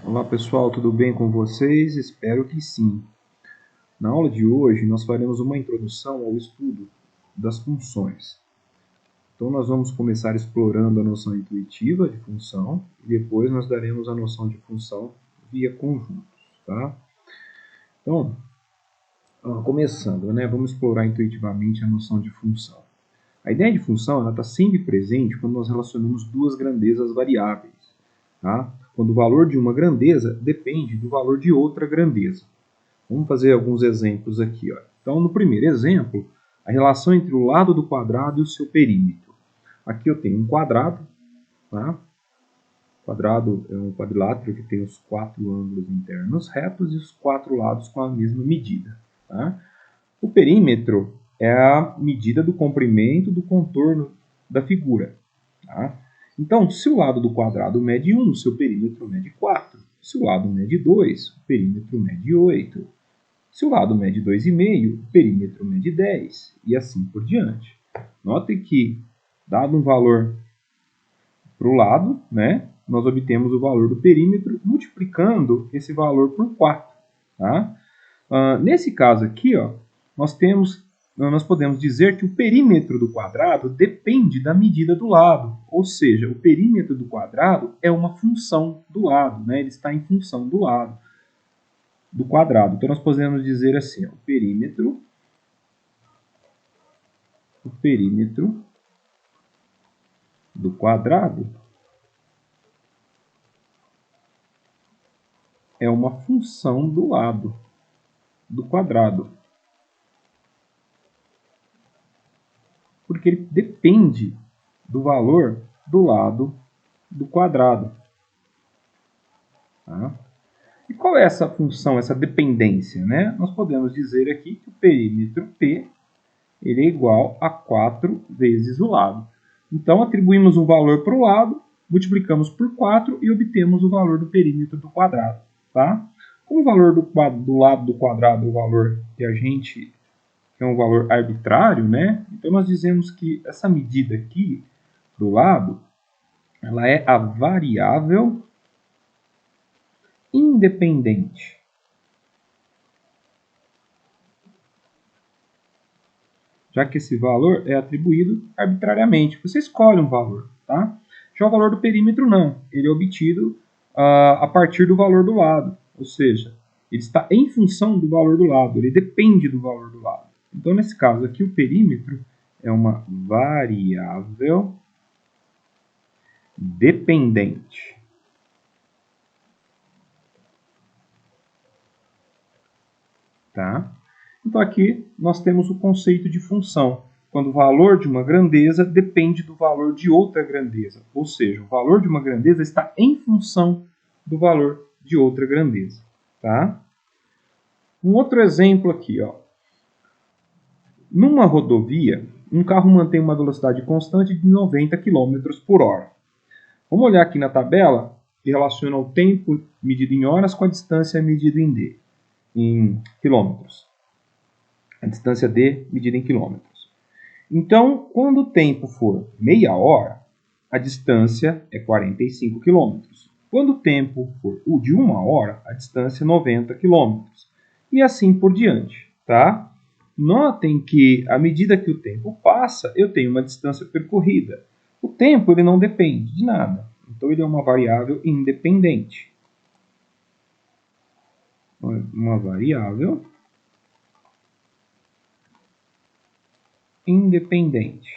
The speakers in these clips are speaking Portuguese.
Olá pessoal, tudo bem com vocês? Espero que sim. Na aula de hoje nós faremos uma introdução ao estudo das funções. Então nós vamos começar explorando a noção intuitiva de função e depois nós daremos a noção de função via conjuntos, tá? Então, começando, vamos explorar intuitivamente a noção de função. A ideia de função está sempre presente quando nós relacionamos duas grandezas variáveis, tá? Quando o valor de uma grandeza depende do valor de outra grandeza. Vamos fazer alguns exemplos aqui. Ó. Então, no primeiro exemplo, a relação entre o lado do quadrado e o seu perímetro. Aqui eu tenho um quadrado. Tá? O quadrado é um quadrilátero que tem os 4 ângulos internos retos e os 4 lados com a mesma medida. Tá? O perímetro é a medida do comprimento do contorno da figura. Tá? Então, se o lado do quadrado mede 1, o seu perímetro mede 4. Se o lado mede 2, o perímetro mede 8. Se o lado mede 2,5, o perímetro mede 10, e assim por diante. Note que, dado um valor para o lado, nós obtemos o valor do perímetro multiplicando esse valor por 4. Tá? Nesse caso aqui, nós podemos dizer que o perímetro do quadrado depende da medida do lado, ou seja, o perímetro do quadrado é uma função do lado, ele está em função do lado do quadrado. Então, nós podemos dizer assim, o perímetro do quadrado é uma função do lado do quadrado. Porque ele depende do valor do lado do quadrado. Tá? E qual é essa função, essa dependência? Nós podemos dizer aqui que o perímetro P ele é igual a 4 vezes o lado. Então, atribuímos um valor para o lado, multiplicamos por 4 e obtemos o valor do perímetro do quadrado. Tá? Como o valor do lado do quadrado é o valor que é um valor arbitrário, então nós dizemos que essa medida aqui do lado, ela é a variável independente. Já que esse valor é atribuído arbitrariamente. Você escolhe um valor. Tá? Já o valor do perímetro não. Ele é obtido a partir do valor do lado. Ou seja, ele está em função do valor do lado. Ele depende do valor do lado. Então, nesse caso aqui, o perímetro é uma variável dependente. Tá? Então, aqui nós temos o conceito de função, quando o valor de uma grandeza depende do valor de outra grandeza. Ou seja, o valor de uma grandeza está em função do valor de outra grandeza. Tá? Um outro exemplo aqui. Ó. Numa rodovia, um carro mantém uma velocidade constante de 90 km por hora. Vamos olhar aqui na tabela que relaciona o tempo medido em horas com a distância medida em quilômetros. A distância D medida em quilômetros. Então, quando o tempo for meia hora, a distância é 45 quilômetros. Quando o tempo for o de 1 hora, a distância é 90 quilômetros. E assim por diante. Tá? Notem que, à medida que o tempo passa, eu tenho uma distância percorrida. O tempo ele não depende de nada. Então, ele é uma variável independente. Uma variável independente.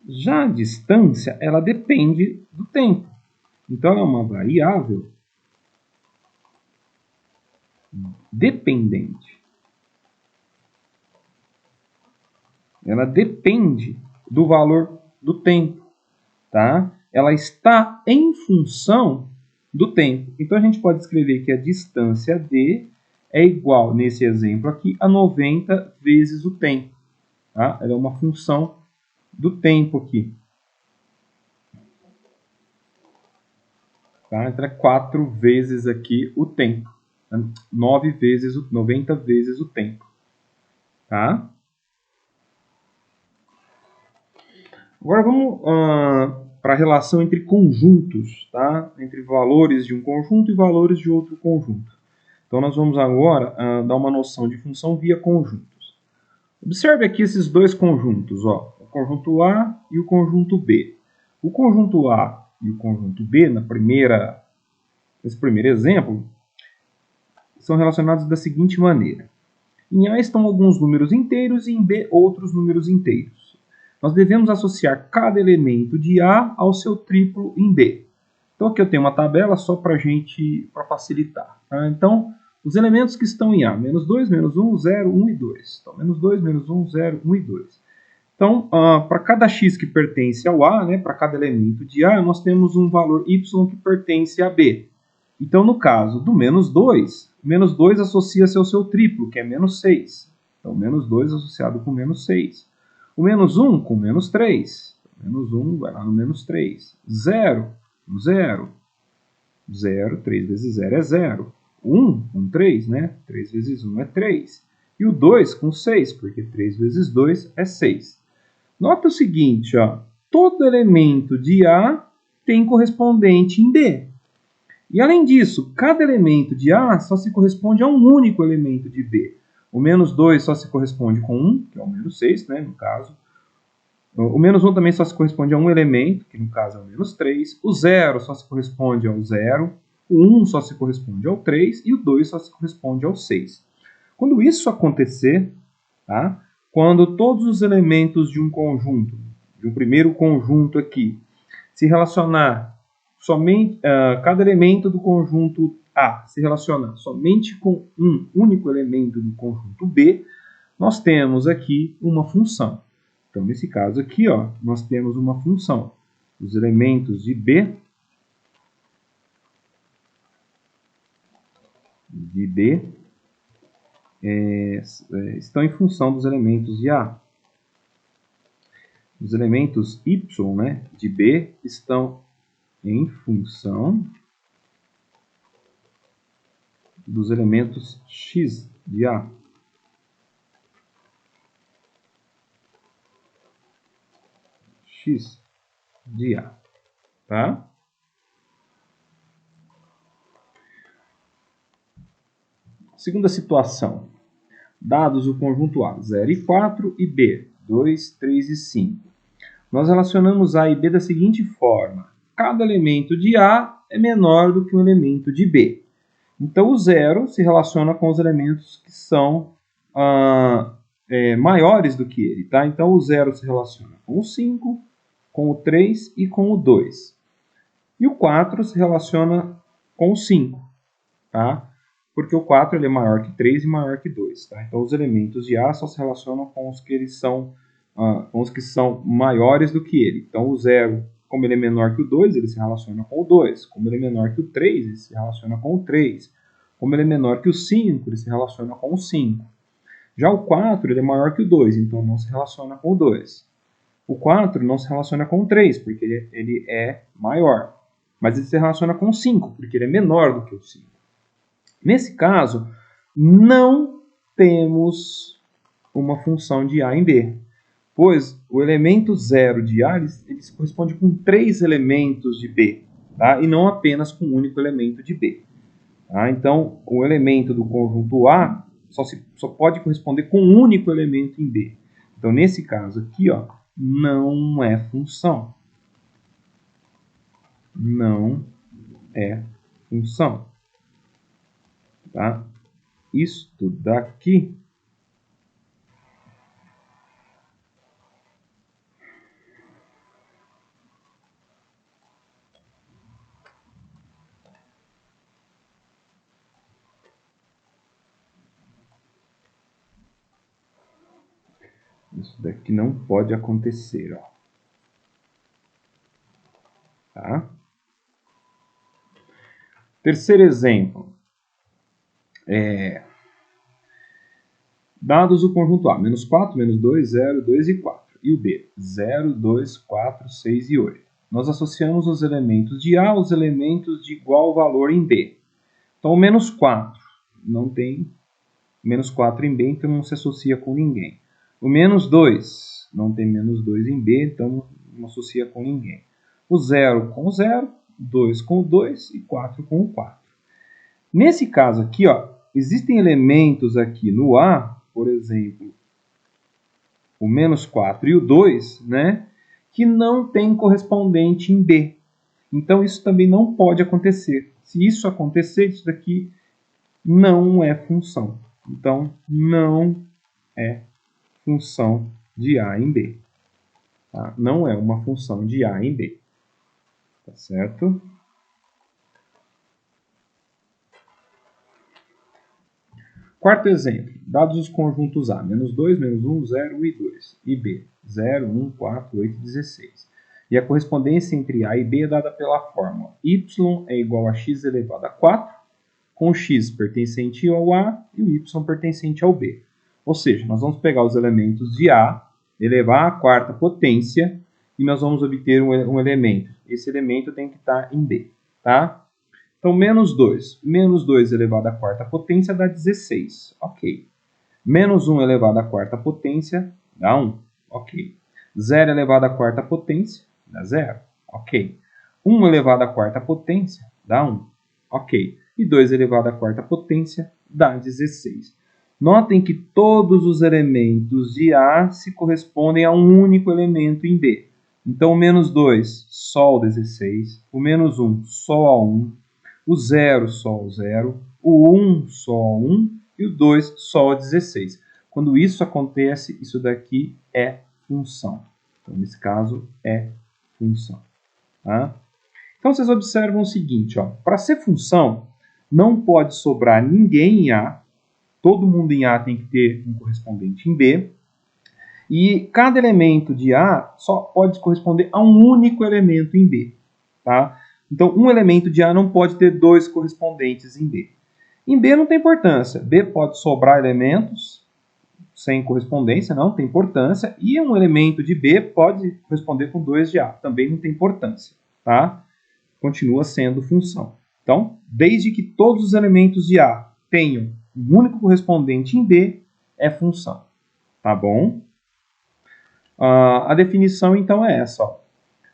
Já a distância, ela depende do tempo. Então, ela é uma variável dependente. Ela depende do valor do tempo. Tá? Ela está em função do tempo. Então, a gente pode escrever que a distância D é igual, nesse exemplo aqui, a 90 vezes o tempo. Tá? Ela é uma função do tempo aqui. Tá? Então, é 4 vezes aqui o tempo. 90 vezes o tempo. Tá? Agora vamos para a relação entre conjuntos, tá? Entre valores de um conjunto e valores de outro conjunto. Então, nós vamos agora dar uma noção de função via conjuntos. Observe aqui esses dois conjuntos, ó, o conjunto A e o conjunto B. O conjunto A e o conjunto B, nesse primeiro exemplo, são relacionados da seguinte maneira. Em A estão alguns números inteiros e em B outros números inteiros. Nós devemos associar cada elemento de A ao seu triplo em B. Então aqui eu tenho uma tabela só para facilitar. Tá? Então, os elementos que estão em A, menos 2, menos 1, 0, 1 e 2. Então, menos 2, menos 1, 0, 1 e 2. Então, para cada x que pertence ao A, né, para cada elemento de A, nós temos um valor y que pertence a B. Então, no caso do menos 2, menos 2 associa-se ao seu triplo, que é menos 6. Então, menos 2 associado com menos 6. O menos 1 com menos 3. Menos 1 vai lá no menos 3. 0, 0. 0, 3 vezes 0 é 0. 1 com 3, né? 3 vezes 1 é 3. E o 2 com 6, porque 3 vezes 2 é 6. Nota o seguinte, ó, todo elemento de A tem correspondente em B. E além disso, cada elemento de A só se corresponde a um único elemento de B. O menos 2 só se corresponde com 1, que é o menos 6, né, no caso. O menos 1 também só se corresponde a um elemento, que no caso é o menos 3. O 0 só se corresponde ao 0. O 1 só se corresponde ao 3. E o 2 só se corresponde ao 6. Quando isso acontecer, tá? Quando todos os elementos de um conjunto, de um primeiro conjunto aqui, se relacionar somente, cada elemento do conjunto A se relaciona somente com um único elemento do conjunto B, nós temos aqui uma função. Então, nesse caso aqui, ó, nós temos uma função. Os elementos de B estão em função dos elementos de A. Os elementos y, né, de B estão em função dos elementos x de A. X de A, tá? Segunda situação. Dados o conjunto A, 0 e 4, e B, 2, 3 e 5. Nós relacionamos A e B da seguinte forma. Cada elemento de A é menor do que um elemento de B. Então, o 0 se relaciona com os elementos que são maiores do que ele. Tá? Então, o 0 se relaciona com o 5, com o 3 e com o 2. E o 4 se relaciona com o 5. Tá? Porque o 4 ele é maior que 3 e maior que 2. Tá? Então, os elementos de A só se relacionam com os que são maiores do que ele. Então, o 0, como ele é menor que o 2, ele se relaciona com o 2. Como ele é menor que o 3, ele se relaciona com o 3. Como ele é menor que o 5, ele se relaciona com o 5. Já o 4, ele é maior que o 2, então não se relaciona com o 2. O 4 não se relaciona com o 3, porque ele é maior. Mas ele se relaciona com o 5, porque ele é menor do que o 5. Nesse caso, não temos uma função de A em B, pois o elemento 0 de A ele se corresponde com 3 elementos de B, tá? E não apenas com um único elemento de B. Tá? Então, o elemento do conjunto A só pode corresponder com um único elemento em B. Então, nesse caso aqui, ó, não é função. Não é função. Tá? Isto daqui não pode acontecer, ó. Tá? Terceiro exemplo. Dados o conjunto A, menos 4, menos 2, 0, 2 e 4. E o B, 0, 2, 4, 6 e 8. Nós associamos os elementos de A aos elementos de igual valor em B. Então, o menos 4 não tem menos 4 em B, então não se associa com ninguém. O menos 2 não tem menos 2 em B, então não associa com ninguém. O 0 com o 0, 2 com o 2 e 4 com o 4. Nesse caso aqui, ó, existem elementos aqui no A, por exemplo, o menos 4 e o 2, né, que não tem correspondente em B. Então, isso também não pode acontecer. Se isso acontecer, isso daqui não é função. Então, não é função de A em B. Tá? Não é uma função de A em B. Tá certo? Quarto exemplo. Dados os conjuntos A, menos 2, menos 1, 0 e 2. E B, 0, 1, 4, 8 e 16. E a correspondência entre A e B é dada pela fórmula y é igual a x elevado a 4, com o x pertencente ao A e o y pertencente ao B. Ou seja, nós vamos pegar os elementos de A, elevar à quarta potência, e nós vamos obter um elemento. Esse elemento tem que estar em B. Tá? Então, menos 2. Menos 2 elevado à quarta potência dá 16. Ok. Menos 1 elevado à quarta potência dá 1. Ok. 0 elevado à quarta potência dá 0. Ok. 1 elevado à quarta potência dá 1. Ok. E 2 elevado à quarta potência dá 16. Notem que todos os elementos de A se correspondem a um único elemento em B. Então, o menos 2 só o 16. O menos 1 só o 1. O 0 só o 0, o 1 só o 1 e o 2 só o 16. Quando isso acontece, isso daqui é função. Então, nesse caso, é função. Tá? Então, vocês observam o seguinte, para ser função, não pode sobrar ninguém em A, todo mundo em A tem que ter um correspondente em B, e cada elemento de A só pode corresponder a um único elemento em B. Tá? Então, um elemento de A não pode ter dois correspondentes em B. Em B não tem importância. B pode sobrar elementos sem correspondência, não tem importância. E um elemento de B pode corresponder com 2 de A, também não tem importância. Tá? Continua sendo função. Então, desde que todos os elementos de A tenham um único correspondente em B, é função. Tá bom? A definição, então, é essa.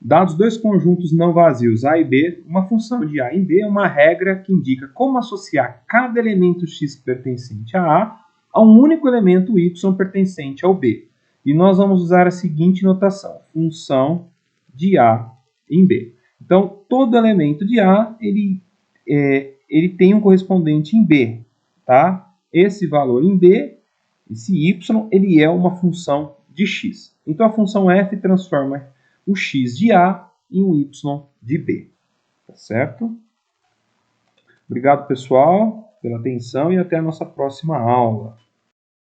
Dados dois conjuntos não vazios A e B, uma função de A em B é uma regra que indica como associar cada elemento x pertencente a um único elemento y pertencente ao B. E nós vamos usar a seguinte notação, função de A em B. Então, todo elemento de A, ele tem um correspondente em B. Tá? Esse valor em B, esse y, ele é uma função de x. Então, a função f transforma o x de A em o y de B. Tá certo? Obrigado, pessoal, pela atenção e até a nossa próxima aula.